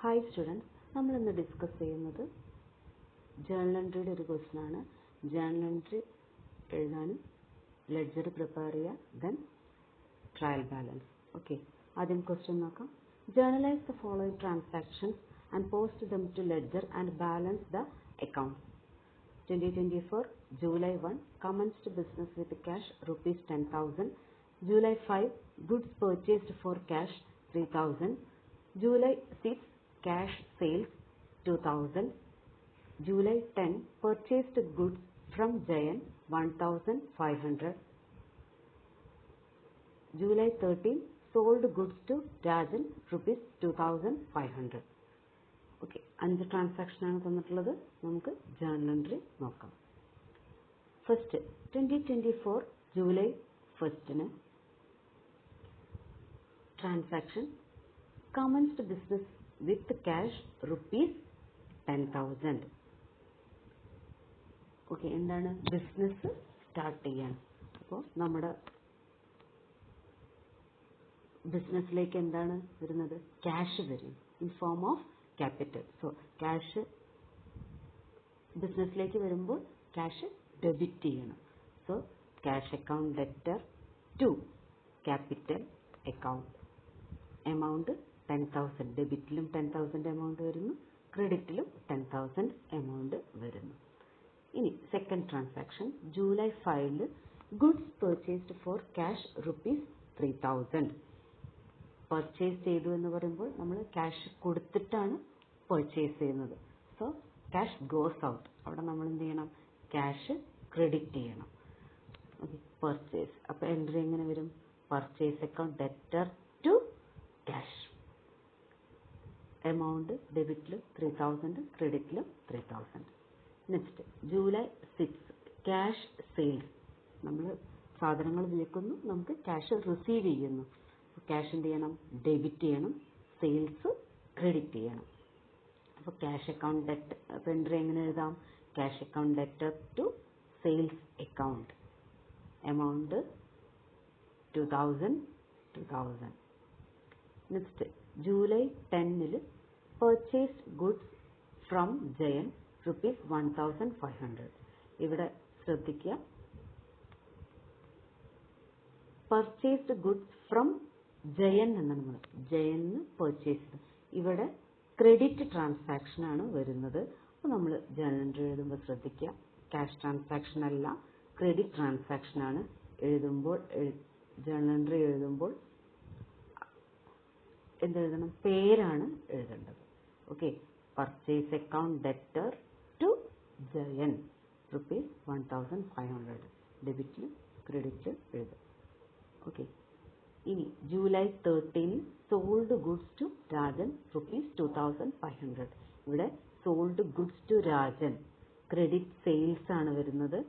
Hi students, നമ്മൾ ഇന്ന് discuss ചെയ്യുന്നത് ജേർണൽ എൻട്രിയുടെ ഒരു ക്വസ്റ്റ്യൻ ആണ്. ജേർണൽ എൻട്രി എഴുതാനും ലെഡ്ജർ പ്രിപ്പയർ ചെയ്യുക, ദെൻ ട്രയൽ ബാലൻസ്. ഓക്കെ, ആദ്യം ക്വസ്റ്റ്യൻ നോക്കാം. Journalise the following transactions and post them to ledger and balance the accounts. 2024 July 1 commenced business with cash rupees 10,000. July 5 goods purchased for cash 3,000. July 6 cash sales 2,000. July 10 purchased goods from Jayan 1,500. July 13 sold goods to Rajan rupees 2,500. Okay, 5 transaction ആണ് തന്നിട്ടുള്ളത്. നമുക്ക് journal entry നോക്കാം. First 2024 July 1 transaction commenced business with cash rupees 10,000. Okay, എന്താണ് business start ചെയ്യാൻ. അപ്പോൾ നമ്മുടെ ബിസിനസ്സിലേക്ക് എന്താണ് വരുന്നത്? ക്യാഷ് വരും in form of capital. So cash ബിസിനസ്സിലേക്ക് വരുമ്പോൾ ക്യാഷ് ഡെബിറ്റ് ചെയ്യണം. So cash account debtor to capital account. Amount 10,000. ഡെബിറ്റിലും 10,000 എമൗണ്ട് വരുന്നു, ക്രെഡിറ്റിലും 10,000 എമൗണ്ട് വരുന്നു. ഇനി second transaction July 5 goods purchased for cash rupees 3,000. Purchase ചെയ്തു എന്ന് പറയുമ്പോൾ നമ്മൾ ക്യാഷ് കൊടുത്തിട്ടാണ് പർച്ചേസ് ചെയ്യുന്നത്. So cash goes out. അവിടെ നമ്മൾ എന്ത് ചെയ്യണം? ക്യാഷ് ക്രെഡിറ്റ് ചെയ്യണം. Okay, purchase. അപ്പോൾ എൻട്രി എങ്ങനെ വരും? Purchase account debtor to cash. Amount ഡെബിറ്റിലും 3,000, ക്രെഡിറ്റിലും 3,000. Next July 6 cash sales. നമ്മൾ സാധനങ്ങൾ വിൽക്കുന്നു, നമുക്ക് ക്യാഷ് റിസീവ് ചെയ്യുന്നു. ക്യാഷ് എന്ത് ചെയ്യണം? ഡെബിറ്റ് ചെയ്യണം. സെയിൽസ് ക്രെഡിറ്റ് ചെയ്യണം. അപ്പോൾ ക്യാഷ് അക്കൗണ്ട് ഡെറ്റ്. അപ്പോൾ എൻട്രി എങ്ങനെ എഴുതാം? Cash account debtor to sales account. Amount 2,000. Next July 10 purchased goods from Jayan rupees 1,500. ഇവിടെ ശ്രദ്ധിക്കുക, പർച്ചേസ്ഡ് ഗുഡ്സ് ഫ്രം ജയൻ എന്നാണ് നമ്മൾ ജയന് പർച്ചേസ്. ഇവിടെ ക്രെഡിറ്റ് ട്രാൻസാക്ഷൻ ആണ് വരുന്നത്. അപ്പോൾ നമ്മൾ ജേർണൽ എൻട്രി എഴുതുമ്പോൾ ശ്രദ്ധിക്കുക, ക്യാഷ് ട്രാൻസാക്ഷൻ അല്ല, ക്രെഡിറ്റ് ട്രാൻസാക്ഷൻ ആണ്. എഴുതുമ്പോൾ ജേർണൽ എൻട്രി എഴുതുമ്പോൾ എന്തെഴുതണം? പേരാണ് എഴുതേണ്ടത്. Okay, purchase account debtor to Jayan rupees 1,500. ഡെബിറ്റിലും ക്രെഡിറ്റിലും എഴുതും. ഓക്കെ, ഇനി July 13 sold goods to Rajan rupees 2,500. ഇവിടെ sold goods to Rajan, credit sales ആണ് വരുന്നത്.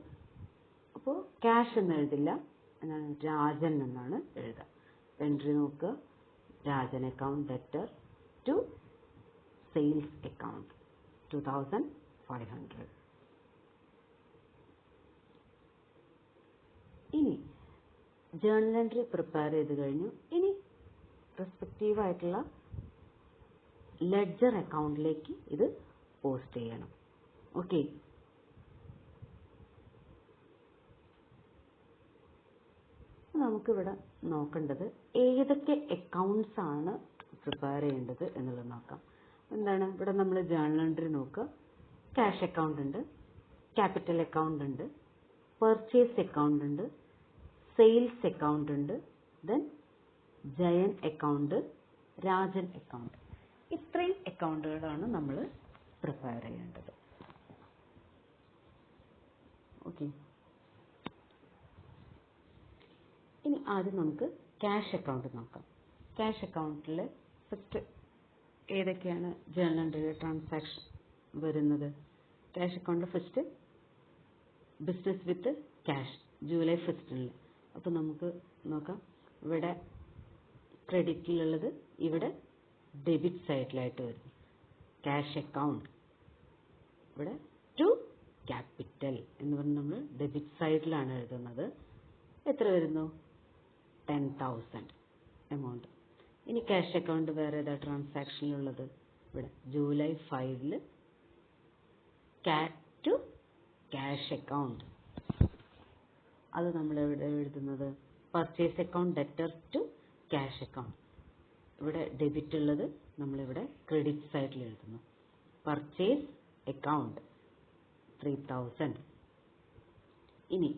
അപ്പോൾ ക്യാഷ് എന്ന് എഴുതില്ല, എന്നാണ് രാജൻ എന്നാണ് എഴുതുക. എൻട്രി നോക്കുക, Rajan account debtor to sales account 2,500. ഇനി ജേർണൽ എൻട്രി പ്രിപ്പയർ ചെയ്ത് കഴിഞ്ഞു. ഇനി റെസ്പെക്റ്റീവ് ആയിട്ടുള്ള ലെഡ്ജർ അക്കൗണ്ടിലേക്ക് ഇത് പോസ്റ്റ് ചെയ്യണം. ഓക്കെ, നമുക്കിവിടെ നോക്കേണ്ടത് ഏതൊക്കെ അക്കൗണ്ട്സ് ആണ് പ്രിപ്പയർ ചെയ്യേണ്ടത് എന്നുള്ളത് നോക്കാം. എന്താണ് ഇവിടെ നമ്മൾ ജേർണൽ എൻട്രി നോക്കുക. ക്യാഷ് അക്കൗണ്ട് ഉണ്ട്, ക്യാപിറ്റൽ അക്കൗണ്ട് ഉണ്ട്, പർച്ചേസ് അക്കൗണ്ട് ഉണ്ട്, സെയിൽസ് അക്കൗണ്ട് ഉണ്ട്, then Jayan account, Rajan account. ഇത്രയും അക്കൗണ്ടുകളാണ് നമ്മൾ പ്രിപ്പയർ ചെയ്യേണ്ടത്. ഓക്കെ, ഇനി ആദ്യം നമുക്ക് ക്യാഷ് അക്കൗണ്ട് നോക്കാം. ക്യാഷ് അക്കൗണ്ടിൽ ഫസ്റ്റ് ഏതൊക്കെയാണ് ജേർണൽ എൻട്രിയുടെ ട്രാൻസാക്ഷൻ വരുന്നത്? ക്യാഷ് അക്കൗണ്ടിൽ first business with cash July 1. അപ്പോൾ നമുക്ക് നോക്കാം, ഇവിടെ ക്രെഡിറ്റിലുള്ളത് ഇവിടെ ഡെബിറ്റ് സൈഡിലായിട്ട് വരുന്നു. ക്യാഷ് അക്കൗണ്ട് ഇവിടെ ടു ക്യാപിറ്റൽ എന്ന് പറഞ്ഞ് നമ്മൾ ഡെബിറ്റ് സൈഡിലാണ് എഴുതുന്നത്. എത്ര വരുന്നു? 10,000 എമൗണ്ട്. ഇനി ക്യാഷ് അക്കൗണ്ട് വേറെ ഏതാ ട്രാൻസാക്ഷനിലുള്ളത്? ഇവിടെ ജൂലൈ 5 ടു ക്യാഷ് അക്കൗണ്ട്. അത് നമ്മൾ എവിടെ എഴുതുന്നത്? Purchase account debtor to cash account. ഇവിടെ ഡെബിറ്റ് ഉള്ളത് നമ്മളിവിടെ ക്രെഡിറ്റ് സൈഡിൽ എഴുതുന്നു. Purchase account 3000. ഇനി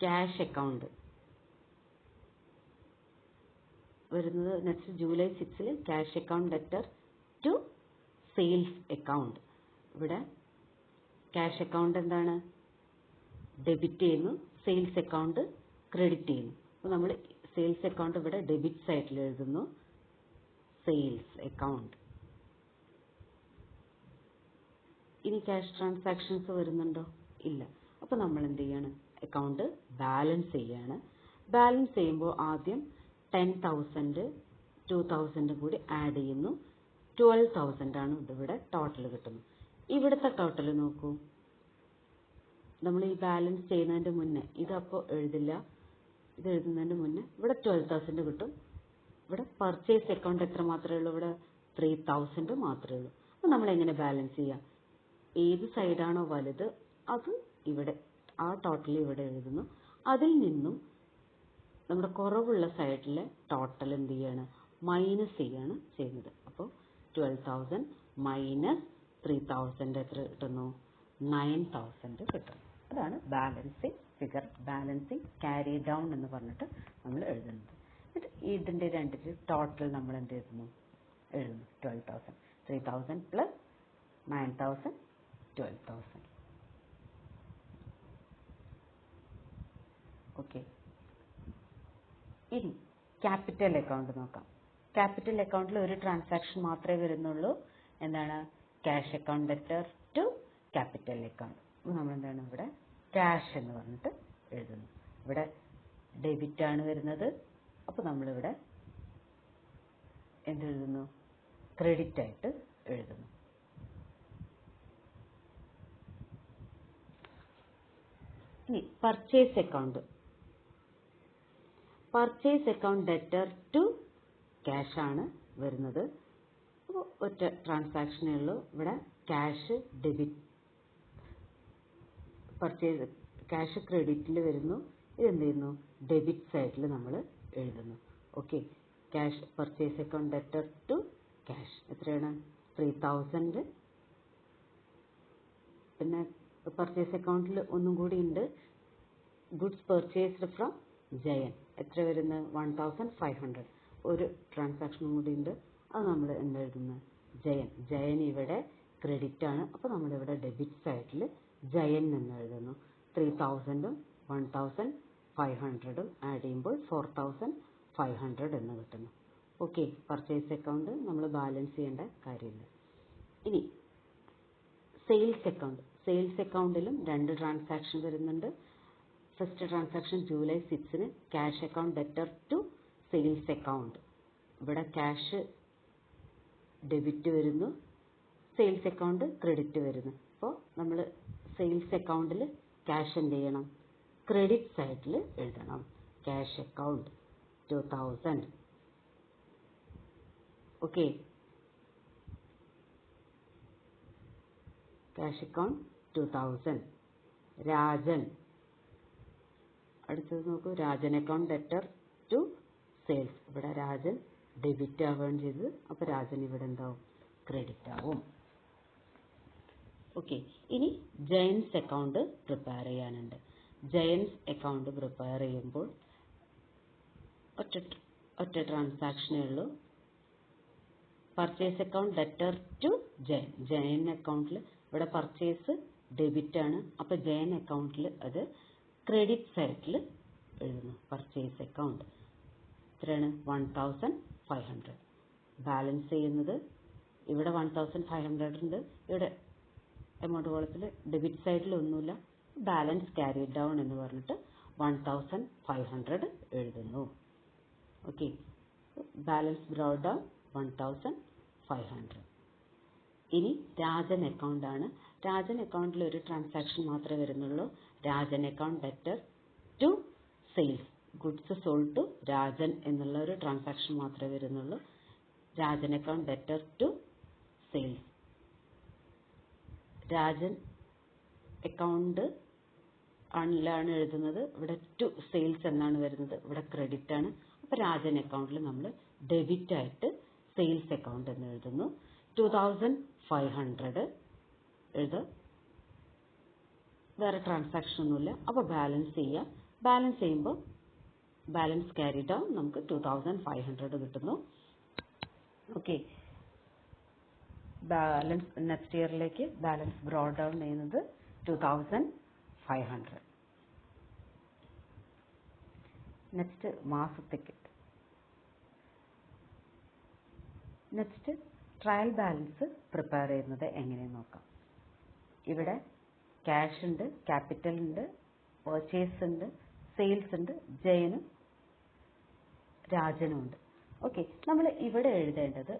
ക്യാഷ് അക്കൗണ്ട് വരുന്നത് next July 6 cash account debtor to sales account. ഇവിടെ ക്യാഷ് അക്കൗണ്ട് എന്താണ്? ഡെബിറ്റ് ചെയ്യുന്നു, സെയിൽസ് അക്കൗണ്ട് ക്രെഡിറ്റ് ചെയ്യുന്നു. അപ്പോൾ നമ്മൾ സെയിൽസ് അക്കൗണ്ട് ഇവിടെ ഡെബിറ്റ് സൈഡിൽ എഴുതുന്നു, സെയിൽസ് അക്കൗണ്ട്. ഇനി ക്യാഷ് ട്രാൻസാക്ഷൻസ് വരുന്നുണ്ടോ? ഇല്ല. അപ്പോൾ നമ്മൾ എന്ത് ചെയ്യാണ്? അക്കൗണ്ട് ബാലൻസ് ചെയ്യാണ്. ബാലൻസ് ചെയ്യുമ്പോൾ ആദ്യം 10,000 2,000 കൂടി ആഡ് ചെയ്യുന്നു. 12,000 ആണ് ഇവിടെ ടോട്ടൽ കിട്ടുന്നത്. ഇവിടുത്തെ ടോട്ടൽ നോക്കൂ. നമ്മൾ ഈ ബാലൻസ് ചെയ്യുന്നതിൻ്റെ മുന്നേ ഇതപ്പോൾ എഴുതില്ല, ഇത് എഴുതുന്നതിന് മുന്നേ ഇവിടെ 12,000 കിട്ടും. ഇവിടെ പർച്ചേസ് അക്കൗണ്ട് എത്ര മാത്രമേ ഉള്ളൂ? ഇവിടെ 3,000 മാത്രമേ ഉള്ളൂ. അപ്പോൾ നമ്മൾ എങ്ങനെ ബാലൻസ് ചെയ്യാം? ഏത് സൈഡാണോ വലുത് അത് ഇവിടെ ആ ടോട്ടൽ ഇവിടെ എഴുതുന്നു. അതിൽ നിന്നും നമ്മുടെ കുറവുള്ള സൈഡിലെ ടോട്ടൽ എന്ത് ചെയ്യാണ്? മൈനസ് ചെയ്യാണ് ചെയ്യുന്നത്. അപ്പോൾ 12,000 മൈനസ് 3,000 എത്ര കിട്ടുന്നു? 9,000 കിട്ടുന്നു. അതാണ് balancing figure. Balancing carry down എന്ന് പറഞ്ഞിട്ട് നമ്മൾ എഴുതുന്നത്. ഇതിൻ്റെ രണ്ടിൻ്റെ ടോട്ടൽ നമ്മൾ എന്ത് എഴുതുന്നു? 12,000. 3,000 പ്ലസ് 9,000 12,000. ഓക്കെ. ഇനി ക്യാപിറ്റൽ അക്കൗണ്ട് നോക്കാം. ക്യാപിറ്റൽ അക്കൗണ്ടിൽ ഒരു ട്രാൻസാക്ഷൻ മാത്രമേ വരുന്നുള്ളൂ. എന്താണ്? Cash account debtor to capital account. നമ്മൾ എന്താണ് ഇവിടെ ക്യാഷ് എന്ന് പറഞ്ഞിട്ട് എഴുതുന്നു. ഇവിടെ ഡെബിറ്റ് ആണ് വരുന്നത്. അപ്പോൾ നമ്മളിവിടെ എന്തെഴുതുന്നു? ക്രെഡിറ്റ് ആയിട്ട് എഴുതുന്നു. ഇനി purchase account. Purchase account debtor to cash ആണ് വരുന്നത്. അപ്പോൾ ഒറ്റ ട്രാൻസാക്ഷനേ ഉള്ളൂ. ഇവിടെ ക്യാഷ് ഡെബിറ്റ്, പർച്ചേസ് ക്യാഷ് ക്രെഡിറ്റിൽ വരുന്നു. ഇതെന്ത് ചെയ്യുന്നു? ഡെബിറ്റ് സൈഡിൽ നമ്മൾ എഴുതുന്നു. Okay. Cash purchase account debtor to cash എത്രയാണ്? 3,000. പിന്നെ പർച്ചേസ് അക്കൗണ്ടിൽ ഒന്നും കൂടി ഉണ്ട്. ഗുഡ്സ് പർച്ചേസ്ഡ് ഫ്രം ജയൻ എത്ര വരുന്നത്? 1,500. ഒരു ട്രാൻസാക്ഷനും കൂടി ഉണ്ട്. അത് നമ്മൾ എന്തെഴുതുന്നത്? ജയൻ. ജയൻ ഇവിടെ ക്രെഡിറ്റ് ആണ്. അപ്പോൾ നമ്മളിവിടെ ഡെബിറ്റ് സൈഡിൽ ജയൻ എന്ന് എഴുതുന്നു. 3,000 1,500 ആഡ് ചെയ്യുമ്പോൾ 4,500 എന്ന് കിട്ടുന്നു. ഓക്കെ. പർച്ചേസ് അക്കൗണ്ട് നമ്മൾ ബാലൻസ് ചെയ്യേണ്ട കാര്യമില്ല. ഇനി സെയിൽസ് അക്കൗണ്ട്. സെയിൽസ് അക്കൗണ്ടിലും രണ്ട് ട്രാൻസാക്ഷൻ വരുന്നുണ്ട്. First transaction July 6 cash account debtor to sales account. ഇവിടെ ക്യാഷ് ഡെബിറ്റ് വരുന്നു, സെയിൽസ് അക്കൗണ്ട് ക്രെഡിറ്റ് വരുന്നു. അപ്പോൾ നമ്മൾ സെയിൽസ് അക്കൗണ്ടിൽ ക്യാഷ് എന്ത് ചെയ്യണം? ക്രെഡിറ്റ് സൈഡിൽ എഴുതണം. Cash account 2,000. Okay. Cash account 2,000. Rajan. അടുത്തത് നോക്കൂ. Rajan account debtor to sales. ഇവിടെ രാജൻ ഡെബിറ്റ് ആവുകയാണ് ചെയ്തത്. അപ്പോൾ രാജൻ ഇവിടെ എന്താവും? ക്രെഡിറ്റ് ആവും. ഓക്കെ. ഇനി ജയൻസ് അക്കൗണ്ട് പ്രിപ്പയർ ചെയ്യാനുണ്ട്. ജയൻസ് അക്കൗണ്ട് പ്രിപ്പയർ ചെയ്യുമ്പോൾ ഒറ്റ ട്രാൻസാക്ഷനേ ഉള്ളൂ. Purchase account debtor to Jayan. Jayan അക്കൗണ്ടിൽ ഇവിടെ പർച്ചേസ് ഡെബിറ്റ് ആണ്. അപ്പോൾ ജയൻ അക്കൗണ്ടിൽ അത് ക്രെഡിറ്റ് സൈഡിൽ എഴുതുന്നു. പർച്ചേസ് അക്കൗണ്ട് എത്രയാണ്? 1,500. ബാലൻസ് ചെയ്യുന്നത് ഇവിടെ 1,500 ഉണ്ട്. ഇവിടെ എമൗണ്ട് കോളത്തിൽ ഡെബിറ്റ് സൈഡിൽ ഒന്നുമില്ല. ബാലൻസ് ക്യാരി ഡൗൺ എന്ന് പറഞ്ഞിട്ട് 1,500 എഴുതുന്നു. ഓക്കെ. Balance brought down 1,500. ഇനി രാജൻ അക്കൗണ്ട് ആണ്. രാജൻ അക്കൗണ്ടിൽ ഒരു ട്രാൻസാക്ഷൻ മാത്രമേ വരുന്നുള്ളൂ. Rajan account debtor to sales. Goods sold to Rajan എന്നുള്ള ഒരു ട്രാൻസാക്ഷൻ മാത്രമേ വരുന്നുള്ളൂ. Rajan account debtor to sales. Rajan account ആണിലാണ് എഴുതുന്നത്, ഇവിടെ ടു സെയിൽസ് എന്നാണ് വരുന്നത്, ഇവിടെ ക്രെഡിറ്റ് ആണ്. അപ്പോൾ രാജൻ അക്കൗണ്ടിൽ നമ്മൾ ഡെബിറ്റ് ആയിട്ട് സെയിൽസ് അക്കൗണ്ട് എന്ന് എഴുതുന്നു. 2500 എഴുതുക, വേറെ ട്രാൻസാക്ഷൻ ഒന്നുമില്ല. അപ്പോൾ ബാലൻസ് ചെയ്യുക. ബാലൻസ് ചെയ്യുമ്പോൾ ബാലൻസ് ക്യാരി ഡൗൺ നമുക്ക് 2500 കിട്ടുന്നു. ഓക്കെ, ബാലൻസ് നെക്സ്റ്റ് ഇയറിലേക്ക് ബാലൻസ് ബ്രോഡ് ഡൗൺ ചെയ്യുന്നത് 2500. നെക്സ്റ്റ് മാസത്തേക്ക്. നെക്സ്റ്റ് ട്രയൽ ബാലൻസ് പ്രിപ്പയർ ചെയ്യുന്നത് എങ്ങനെയെന്ന് നോക്കാം. ഇവിടെ ക്യാഷ് ഉണ്ട്, ക്യാപിറ്റൽ ഉണ്ട്, പർച്ചേസ് ഉണ്ട്, സെയിൽസ് ഉണ്ട്, ജയനും രാജനും ഉണ്ട്. ഓക്കെ, നമ്മൾ ഇവിടെ എഴുതേണ്ടത്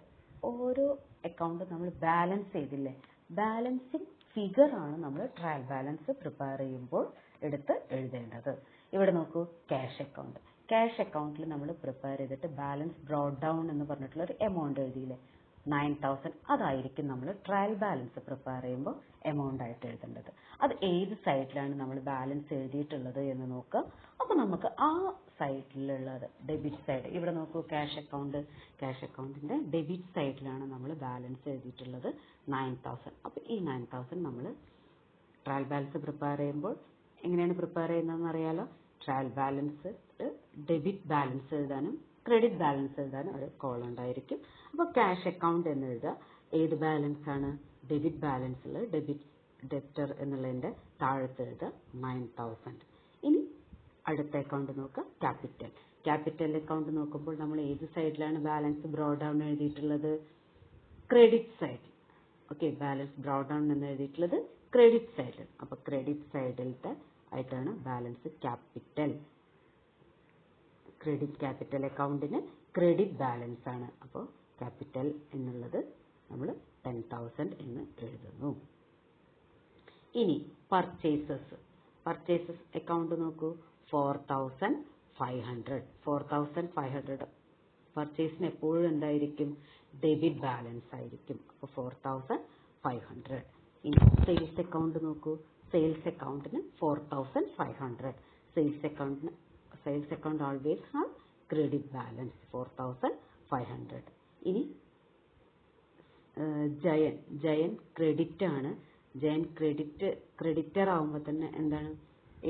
ഓരോ അക്കൗണ്ട് നമ്മൾ ബാലൻസ് ചെയ്തില്ലേ, ബാലൻസിങ് ഫിഗർ ആണ് നമ്മൾ ട്രയൽ ബാലൻസ് പ്രിപ്പയർ ചെയ്യുമ്പോൾ എടുത്ത് എഴുതേണ്ടത്. ഇവിടെ നോക്കൂ, ക്യാഷ് അക്കൗണ്ട്. ക്യാഷ് അക്കൗണ്ടിൽ നമ്മൾ പ്രിപ്പയർ ചെയ്തിട്ട് ബാലൻസ് ബ്രോഡ് ഡൗൺ എന്ന് പറഞ്ഞിട്ടുള്ള ഒരു എമൗണ്ട് എഴുതിയില്ലേ, 9000. അതായിരിക്കും നമ്മൾ ട്രയൽ ബാലൻസ് പ്രിപ്പയർ ചെയ്യുമ്പോൾ എമൗണ്ട് ആയിട്ട് എഴുതേണ്ടത്. അത് ഏത് സൈഡിലാണ് നമ്മൾ ബാലൻസ് എഴുതിയിട്ടുള്ളത് എന്ന് നോക്കുക. അപ്പോൾ നമുക്ക് ആ സൈഡിലുള്ളത് ഡെബിറ്റ് സൈഡ്, ഇവിടെ നോക്കൂ, ക്യാഷ് അക്കൗണ്ട്. ക്യാഷ് അക്കൗണ്ടിൻ്റെ ഡെബിറ്റ് സൈഡിലാണ് നമ്മൾ ബാലൻസ് എഴുതിയിട്ടുള്ളത് 9000. അപ്പോൾ ഈ 9000 നമ്മൾ ട്രയൽ ബാലൻസ് പ്രിപ്പയർ ചെയ്യുമ്പോൾ എങ്ങനെയാണ് പ്രിപ്പയർ ചെയ്യുന്നതെന്ന് അറിയാലോ. ട്രയൽ ബാലൻസ് ഡെബിറ്റ് ബാലൻസ് എഴുതാനും ക്രെഡിറ്റ് ബാലൻസ് എഴുതാനും ഒരു കോളം ഉണ്ടായിരിക്കും. അപ്പോൾ ക്യാഷ് അക്കൗണ്ട് എന്ന് എഴുതുക. ഏത് ബാലൻസ് ആണ്? ഡെബിറ്റ് ബാലൻസിൽ ഡെപ്റ്റർ എന്നുള്ളതിൻ്റെ താഴത്ത് എഴുതുക 9000. ഇനി അടുത്ത അക്കൗണ്ട് നോക്കുക, ക്യാപിറ്റൽ. ക്യാപിറ്റൽ അക്കൗണ്ട് നോക്കുമ്പോൾ നമ്മൾ ഏത് സൈഡിലാണ് ബാലൻസ് ബ്രോഡ് ഡൗൺ എഴുതിയിട്ടുള്ളത്? ക്രെഡിറ്റ് സൈഡിൽ. ഓക്കെ, ബാലൻസ് ബ്രോഡ് ഡൗൺ എന്ന് എഴുതിയിട്ടുള്ളത് ക്രെഡിറ്റ് സൈഡിൽ. അപ്പോൾ ക്രെഡിറ്റ് സൈഡിലത്തെ ആയിട്ടാണ് ബാലൻസ് ക്യാപിറ്റൽ. ക്രെഡിറ്റ് ക്യാപിറ്റൽ അക്കൗണ്ടിന് ക്രെഡിറ്റ് ബാലൻസ് ആണ്. അപ്പോൾ ക്യാപിറ്റൽ എന്നുള്ളത് നമ്മൾ 10,000 എന്ന് എഴുതുന്നു. ഇനി പർച്ചേസസ്. പർച്ചേസസ് അക്കൗണ്ട് നോക്കൂ, 4,500. 4,500 പർച്ചേസിന് എപ്പോഴും എന്തായിരിക്കും? ഡെബിറ്റ് ബാലൻസ് ആയിരിക്കും. അപ്പോൾ 4,500. ഇനി സെയിൽസ് അക്കൗണ്ട് നോക്കൂ, സെയിൽസ് അക്കൗണ്ടിന് 4,500. Sales account always have credit balance 4,500. ഇനി ജയൻ ക്രെഡിറ്റ് ആണ്. ജയൻ ക്രെഡിറ്റർ ആവുമ്പോൾ തന്നെ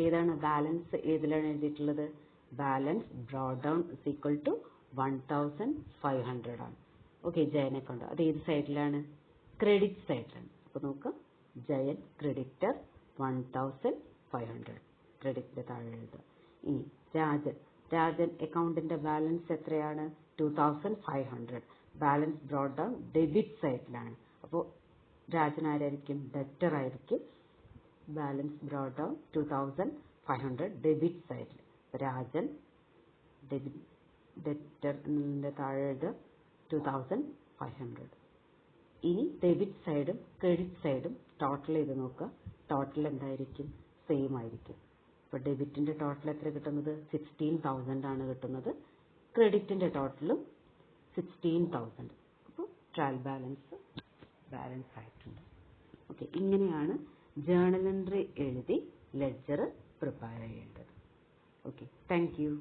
ഏതാണ് ബാലൻസ് ഏതിലാണ് എഴുതിയിട്ടുള്ളത്? Balance brought down is equal to 1,500 ആണ്. ഓക്കെ, ജയൻ അക്കൗണ്ട് അത് ഏത് സൈഡിലാണ്? ക്രെഡിറ്റ് സൈഡിലാണ്. അപ്പോൾ നോക്കാം, ജയൻ ക്രെഡിറ്റർ 1,500 ക്രെഡിറ്റിന്റെ താഴെ എഴുതുക. ഇനി രാജൻ അക്കൗണ്ടിന്റെ ബാലൻസ് എത്രയാണ്? 2,500. ബാലൻസ് ബ്രോഡ് ഡൗൺ ഡെബിറ്റ് സൈഡിലാണ്. അപ്പോൾ രാജൻ ആരായിരിക്കും? ഡെപ്റ്റർ ആയിരിക്കും. ബാലൻസ് ബ്രോഡ് ഡൗൺ 2,500 ഡെബിറ്റ് സൈഡിൽ. രാജൻ ഡെപ്റ്റർ എന്നതിന്റെ താഴെ എഴുതുക 2,500. ഇനി ഡെബിറ്റ് സൈഡും ക്രെഡിറ്റ് സൈഡും ടോട്ടൽ ചെയ്ത് നോക്കുക. ടോട്ടൽ എന്തായിരിക്കും? സെയിം ആയിരിക്കും. അപ്പോൾ ഡെബിറ്റിന്റെ ടോട്ടൽ എത്ര കിട്ടുന്നത്? 16,000 ആണ് കിട്ടുന്നത്. ക്രെഡിറ്റിന്റെ ടോട്ടലും 16,000. അപ്പോൾ ട്രയൽ ബാലൻസ് ആയിട്ടുണ്ട്. ഓക്കെ, ഇങ്ങനെയാണ് ജേർണൽ എൻട്രി എഴുതി ലെഡ്ജർ പ്രിപ്പയർ ചെയ്യേണ്ടത്. Okay, thank you.